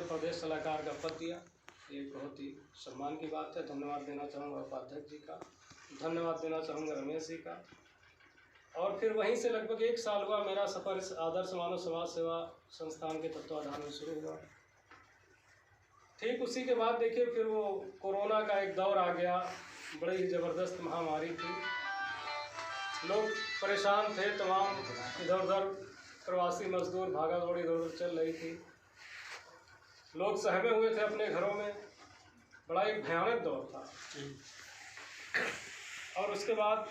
प्रदेश सलाहकार का पद दिया, ये बहुत ही सम्मान की बात है। धन्यवाद देना चाहूँगा उपाध्यक्ष जी का, धन्यवाद देना चाहूँगा रमेश जी का। और फिर वहीं से लगभग 1 साल हुआ मेरा सफ़र इस आदर्श मानव समाज सेवा संस्थान के तत्वाधान में शुरू हुआ। ठीक उसी के बाद देखिए फिर वो कोरोना का एक दौर आ गया, बड़ी ही ज़बरदस्त महामारी थी, लोग परेशान थे, तमाम इधर उधर प्रवासी मजदूर भागा दौड़ी इधर उधर चल रही थी, लोग सहमे हुए थे अपने घरों में, बड़ा एक भयानक दौर था। और उसके बाद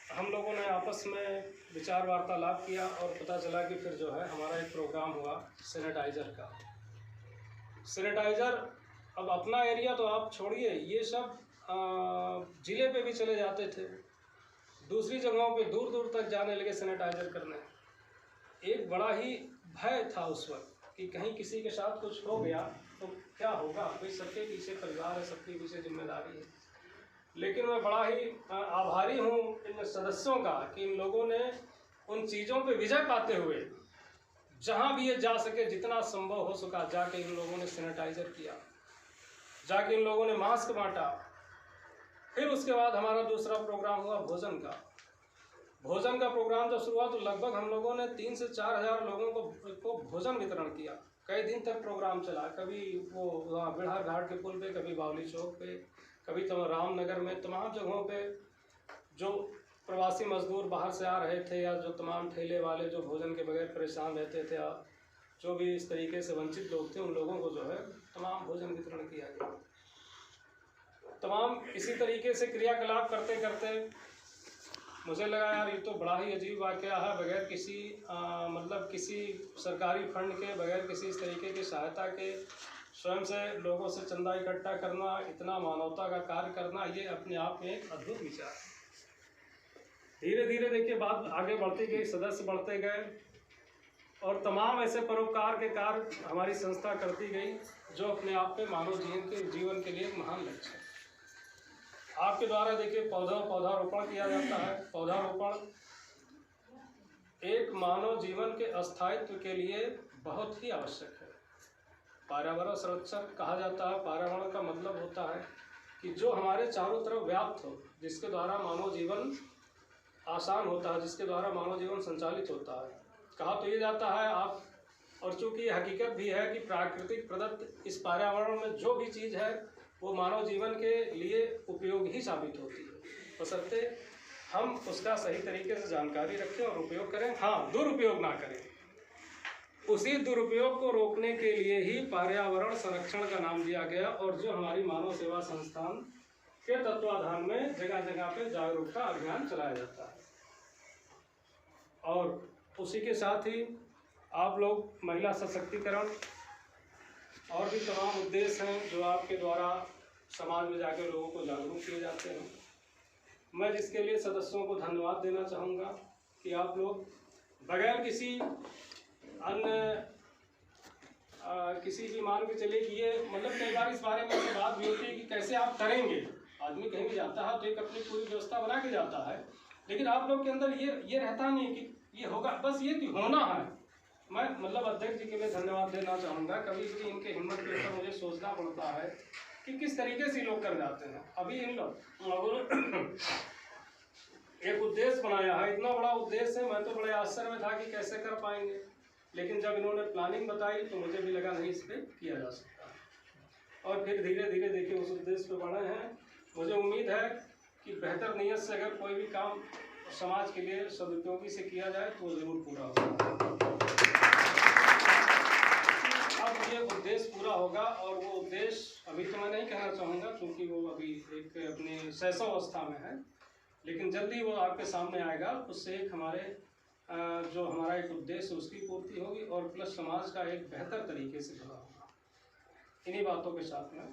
हम लोगों ने आपस में विचार वार्तालाप किया और पता चला कि फिर जो है हमारा एक प्रोग्राम हुआ सैनिटाइज़र का। सैनिटाइज़र अब अपना एरिया तो आप छोड़िए, ये सब ज़िले पे भी चले जाते थे, दूसरी जगहों पे दूर दूर तक जाने लगे सैनिटाइज़र करने। एक बड़ा ही भय था उस वक्त कि कहीं किसी के साथ कुछ हो गया तो क्या होगा, भाई सबके पीछे परिवार है, सबके पीछे जिम्मेदारी है। लेकिन मैं बड़ा ही आभारी हूँ इन सदस्यों का कि इन लोगों ने उन चीज़ों पे विजय पाते हुए जहाँ भी ये जा सके, जितना संभव हो सका, जाके इन लोगों ने सैनिटाइज़र किया, जाके इन लोगों ने मास्क बांटा। फिर उसके बाद हमारा दूसरा प्रोग्राम हुआ भोजन का। भोजन का प्रोग्राम जब शुरू हुआ तो लगभग हम लोगों ने 3 से 4 हज़ार लोगों को भोजन वितरण किया। कई दिन तक प्रोग्राम चला, कभी वो वहाँ बिहार घाट के पुल पे, कभी बावली चौक पे, कभी तो रामनगर में, तमाम जगहों पे जो प्रवासी मजदूर बाहर से आ रहे थे या जो तमाम ठेले वाले जो भोजन के बगैर परेशान रहते थे, जो भी इस तरीके से वंचित लोग थे, उन लोगों को जो है तमाम भोजन वितरण किया गया। तमाम इसी तरीके से क्रियाकलाप करते करते मुझे लगा यार ये तो बड़ा ही अजीब वाक़या है, बगैर किसी मतलब किसी सरकारी फंड के, बगैर किसी इस तरीके की सहायता के, स्वयं से लोगों से चंदा इकट्ठा करना, इतना मानवता का कार्य करना, ये अपने आप में एक अद्भुत विचार है। धीरे धीरे देखिए बात आगे बढ़ती गई, सदस्य बढ़ते गए और तमाम ऐसे परोपकार के कार्य हमारी संस्था करती गई जो अपने आप में मानव जीवन के लिए एक महान लक्ष्य है। आपके द्वारा देखिए पौधारोपण किया जाता है। पौधारोपण एक मानव जीवन के अस्थायित्व के लिए बहुत ही आवश्यक है। पर्यावरण संरक्षण कहा जाता है। पर्यावरण का मतलब होता है कि जो हमारे चारों तरफ व्याप्त हो, जिसके द्वारा मानव जीवन आसान होता है, जिसके द्वारा मानव जीवन संचालित होता है। कहा तो ये जाता है आप, और चूँकि ये हकीकत भी है कि प्राकृतिक प्रदत्त इस पर्यावरण में जो भी चीज़ है वो मानव जीवन के लिए उपयोग ही साबित होती है, बशर्ते हम उसका सही तरीके से जानकारी रखें और उपयोग करें। हाँ, दुरुपयोग ना करें। उसी दुरुपयोग को रोकने के लिए ही पर्यावरण संरक्षण का नाम दिया गया और जो हमारी मानव सेवा संस्थान के तत्वाधान में जगह जगह पे जागरूकता अभियान चलाया जाता है। और उसी के साथ ही आप लोग महिला सशक्तिकरण और भी तमाम उद्देश्य हैं जो आपके द्वारा समाज में जाकर लोगों को जागरूक किए जाते हैं। मैं जिसके लिए सदस्यों को धन्यवाद देना चाहूँगा कि आप लोग बगैर किसी अन्य किसी भी मान के चले कि ये मतलब कई बार इस बारे में बात भी होती है कि कैसे आप करेंगे। आदमी कहीं भी जाता है तो एक अपनी पूरी व्यवस्था बना के जाता है, लेकिन आप लोग के अंदर ये रहता नहीं कि ये होगा, बस ये कि होना है। मैं मतलब अध्यक्ष जी के लिए धन्यवाद देना चाहूँगा। कभी कभी इनके हिम्मत के ऊपर मुझे सोचना पड़ता है कि किस तरीके से लोग कर जाते हैं। अभी इन लोगों ने एक उद्देश्य बनाया है, इतना बड़ा उद्देश्य है, मैं तो बड़े आश्चर्य में था कि कैसे कर पाएंगे, लेकिन जब इन्होंने प्लानिंग बताई तो मुझे भी लगा नहीं इस पर किया जा सकता। और फिर धीरे धीरे देखिए उस उद्देश्य पे बढ़े हैं। मुझे उम्मीद है कि बेहतर नीयत से अगर कोई भी काम समाज के लिए सदुपयोगी से किया जाए तो वो ज़रूर पूरा होगा। अब ये उद्देश्य पूरा होगा और वो उद्देश्य अभी तो मैं नहीं कहना चाहूँगा क्योंकि वो अभी एक अपनी शैशवावस्था में है, लेकिन जल्दी वो आपके सामने आएगा। उससे एक हमारे जो हमारा एक उद्देश्य उसकी पूर्ति होगी और प्लस समाज का एक बेहतर तरीके से जुड़ा होगा। इन्हीं बातों के साथ में